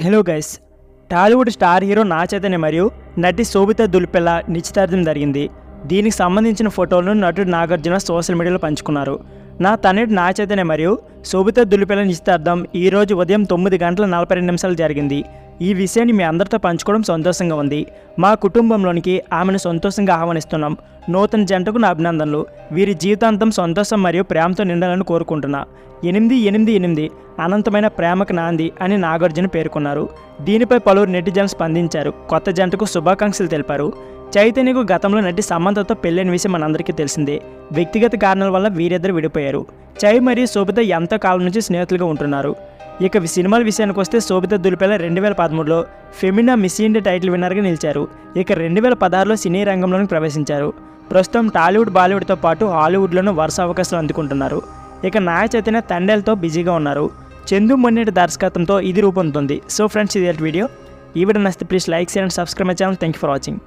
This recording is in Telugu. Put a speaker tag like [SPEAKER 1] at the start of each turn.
[SPEAKER 1] Hello guys, Tollywood star hero నా చైతన్య మరియు నటి శోభితా దులిపెల్ల నిశ్చితార్థం జరిగింది. దీనికి సంబంధించిన ఫోటోలను నటుడు నాగార్జున సోషల్ మీడియాలో పంచుకున్నారు. నా తనయుడు నా చైతన్య మరియు శోభితా దులిపెల్ల నిశ్చితార్థం ఈరోజు ఉదయం 9:42 జరిగింది. ఈ విషయాన్ని మీ అందరితో పంచుకోవడం సంతోషంగా ఉంది. మా కుటుంబంలోనికి ఆమెను సంతోషంగా ఆహ్వానిస్తున్నాం. నూతన జంటకు నా అభినందనలు. వీరి జీవితాంతం సంతోషం మరియు ప్రేమతో నిండాలని కోరుకుంటున్నా. 888 అనంతమైన ప్రేమకు నాంది అని నాగార్జున పేర్కొన్నారు. దీనిపై పలువురు నెటిజన్లు స్పందించారు. కొత్త జంటకు శుభాకాంక్షలు తెలిపారు. చైతన్యకు గతంలో నటి సమంతతో పెళ్ళైన విషయం మనందరికీ తెలిసిందే. వ్యక్తిగత కారణాల వల్ల వీరిద్దరు విడిపోయారు. చై మరియు శోభిత ఎంతో కాలం నుంచి స్నేహితులుగా ఉంటున్నారు. ఇక సినిమాల విషయానికి వస్తే శోభితా దులిపెల్ల 2013లో ఫెమినా మిస్ ఇండియా టైటిల్ విన్నర్గా నిలిచారు. ఇక 2016లో సినీ రంగంలోకి ప్రవేశించారు. ప్రస్తుతం టాలీవుడ్, బాలీవుడ్తో పాటు హాలీవుడ్లోనూ వరుస అవకాశాలు అందుకుంటున్నారు. ఇక నాగ చైతన్య తండేలతో బిజీగా ఉన్నారు. చందు మొన్నటి దర్శకత్వంతో ఇది రూపొందుతుంది. సో ఫ్రెండ్స్, ఇది వీడియో. ఈ వీడియో నచ్చితే please like, share and subscribe my channel. Thank you for watching.